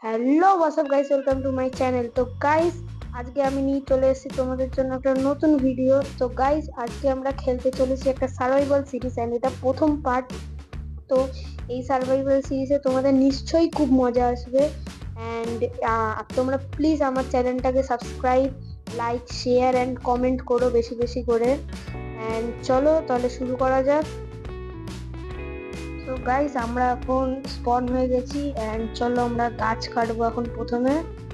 Hello WhatsApp guys, welcome to my channel. তো guys, আজকে আমি নিয়ে চলে এসেছি তোমাদের জন্য একটা নতুন ভিডিও। তো গাইস, আজকে আমরা খেলতে চলেছি একটা সার্ভাইভাল সিরিজ এন্ড এটা প্রথম পার্ট। তো এই সার্ভাইভাল সিরিজে তোমাদের নিশ্চয়ই খুব মজা আসবে অ্যান্ড তোমরা প্লিজ আমার চ্যানেলটাকে subscribe, like, share and comment করো বেশি বেশি করে। অ্যান্ড চলো তাহলে শুরু করা যাক। তো গাইস, আমরা এখন স্পন হয়ে গেছি এন্ড চলো আমরা গাছ কাটবো এখন। প্রথমে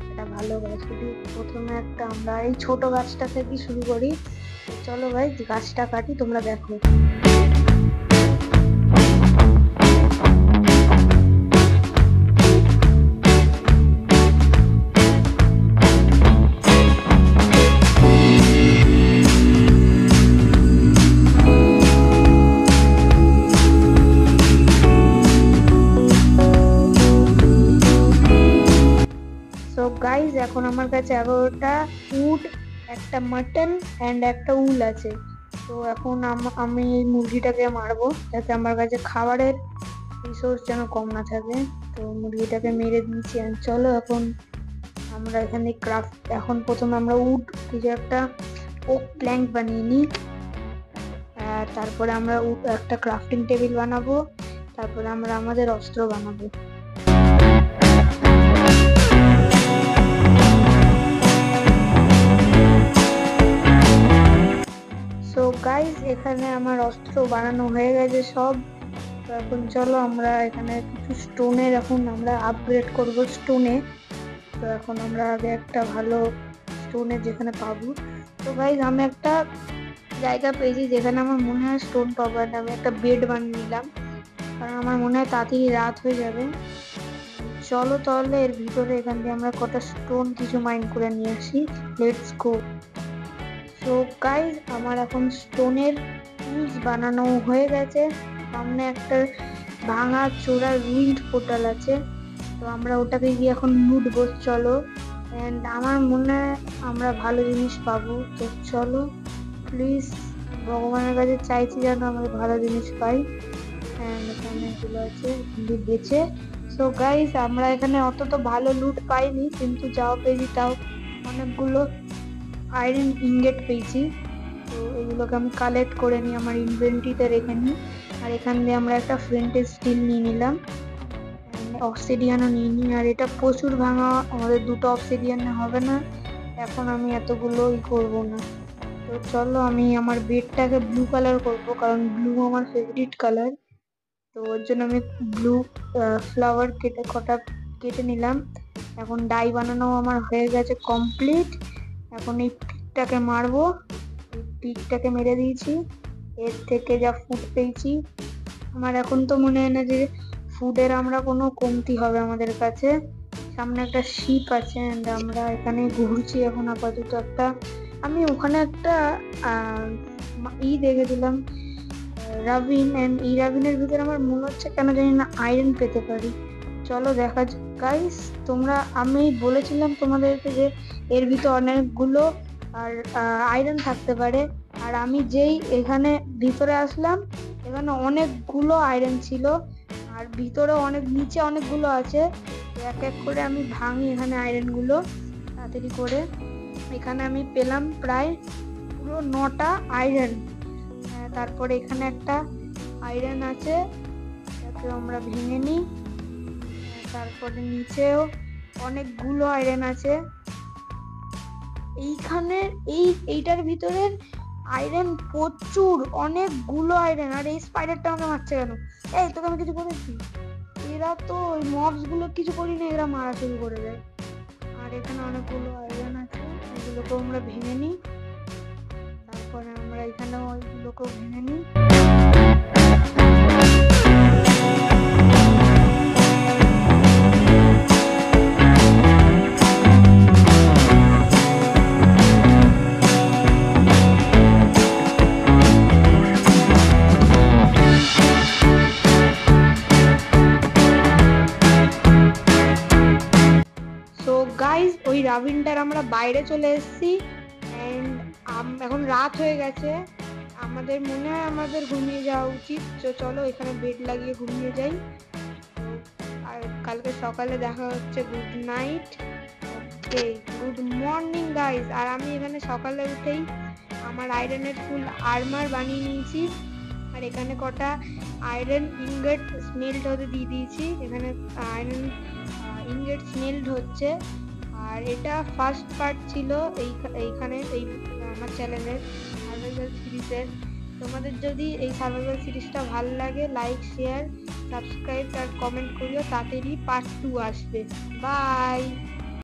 একটা ভালো গাছ, শুধু প্রথমে একটা আমরা এই ছোট গাছটা থেকে শুরু করি। চলো গাইস, গাছটা কাটি, তোমরা দেখো। সো গাইজ, এখন আমার কাছে 11টা উড, একটা মাটন অ্যান্ড একটা উল আছে। তো এখন আমি এই মুরগিটাকে মারবো যাতে আমার কাছে খাবারের রিসোর্স যেন কম না থাকে। তো মুরগিটাকে মেরে দিয়েছি অ্যান্ড চলো এখন আমরা এখানে এখন প্রথমে আমরা উড কিছু একটা ওক প্ল্যাঙ্ক বানিয়ে নিই। তারপরে আমরা একটা ক্রাফটিং টেবিল বানাবো। তারপরে আমরা আমাদের অস্ত্র বানাবো। সো গাইজ, এখানে আমার অস্ত্র বানানো হয়ে গেছে সব। তো এখন চলো আমরা এখানে কিছু স্টোনের এখন আমরা আপগ্রেড করব স্টোনে। তো এখন আমরা আগে একটা ভালো স্টোনের যেখানে পাবো। তো গাইজ, আমি একটা জায়গা পেয়েছি যেখানে আমার মনে হয় স্টোন পাবো, আর আমি একটা বেড বানিয়ে নিলাম কারণ আমার মনে হয় তাড়াতাড়ি রাত হয়ে যাবে। চলো তাহলে এর ভিতরে এখান দিয়ে আমরা কটা স্টোন কিছু মাইন করে নিয়ে আসি। Let's go. তো গাইজ, আমার এখন স্টোনের টুলস বানানো হয়ে গেছে। সামনে একটা ভাঙা চোরা রুইন্ড পোর্টাল আছে, তো আমরা ওটাকে গিয়ে এখন লুটবো। চলো, এন্ড আমার মনে হয় আমরা ভালো জিনিস পাবো। তো চলো প্লিজ, ভগবানের কাছে চাইছি যেন আমরা ভালো জিনিস পাই। এন্ড এখানে এগুলো আছে বেচে। সো গাইজ, আমরা এখানে অত তো ভালো লুট পাইনি, কিন্তু যাও পেয়েছি তাও অনেকগুলো আয়রন ইনগেট পেয়েছি। তো এগুলোকে আমি কালেক্ট করে নিই, আমার ইনভেন্টরিতে রেখে নিই। আর এখান দিয়ে আমরা একটা ফ্রেন্টের স্টিল নিয়ে নিলাম, অক্সিডিয়ানও নিয়ে নিই। আর এটা প্রচুর ভাঙা, আমাদের দুটো অক্সিডিয়ানে হবে না, এখন আমি এতগুলোই করবো না। তো চলো আমি আমার বেডটাকে ব্লু কালার করবো কারণ ব্লু আমার ফেভারিট কালার। তো ওর জন্য আমি ব্লু ফ্লাওয়ার কেটে নিলাম। এখন ডাই বানানো আমার হয়ে গেছে কমপ্লিট। এখন এই পিকটাকে মারবো, এই পিকটাকে মেরে দিয়েছি। এর থেকে যা ফুড পেয়েছি, আমার এখন তো মনে হয় না যে ফুডের আমরা কোনো কমতি হবে আমাদের কাছে। সামনে একটা শিপ আছে এন্ড আমরা এখানে ঘুরছি এখন আপাতত। আমি ওখানে একটা দেখেছিলাম, রাবিন, এন্ড এই রাবিনের ভিতরে আমার মনে হচ্ছে কেন জানি না আয়রন পেতে পারি। চলো দেখা যাক গাইস। আমি বলেছিলাম তোমাদেরকে যে এর ভিতরে অনেকগুলো আর আয়রন থাকতে পারে, আর আমি যেই এখানে ভিতরে আসলাম এখানে অনেকগুলো আয়রন ছিল, আর ভিতরে নিচে অনেকগুলো আছে। এক এক করে আমি ভাঙি এখানে আয়রন গুলো তাড়াতাড়ি করে। এখানে আমি পেলাম প্রায় পুরো 9টা আয়রন। তারপরে এখানে একটা আয়রন আছে, এটাকে আমরা ভেঙে নিই। তারপরে নিচেও অনেকগুলো আয়রন আছে। এইখানে এইটার ভিতরে আয়রন প্রচুর, অনেকগুলো আয়রন। আর এই স্পাইডারটা আমাকে মারছে কেন? এই তোকে আমি কিছু করেছি? এরা তো ওই মবস গুলো কিছু করিনি, এরা মারা শুরু করে দেয়। আর এখানে অনেকগুলো আয়রন আছে, এগুলোকে আমরা ভেঙে নিই। তারপরে আমরা এখানে ওইগুলোকেও ভেঙে নিই। সো গাইজ, ওই রাবিনটার আমরা বাইরে চলে এসেছি এন্ড এখন রাত হয়ে গেছে। আমাদের মনে হয় আমাদের ঘুমিয়ে যাওয়া উচিত। তো চলো এখানে বেড লাগিয়ে ঘুমিয়ে যাই। আর কালকে সকালে দেখা হচ্ছে। Good night. Okay, good morning guys. আর আমি এখানে সকালে উঠেই আমার আয়রনের ফুল আর্মার বানিয়ে নিয়েছি। আর এখানে কটা আয়রন ইনগট স্মেল্ট হতে দিয়ে দিয়েছি। এখানে আয়রন ইনগট স্মেল্ট হচ্ছে। আর এটা ফার্স্ট পার্ট ছিল এইখানে এই আমার চ্যানেলের সার্ভাইভাল সিরিজের। তোমাদের যদি এই সার্ভাইভাল সিরিজটা ভালো লাগে, লাইক, শেয়ার, সাবস্ক্রাইব আর কমেন্ট করিও। তাড়াতাড়ি পার্ট 2 আসবে। বাই।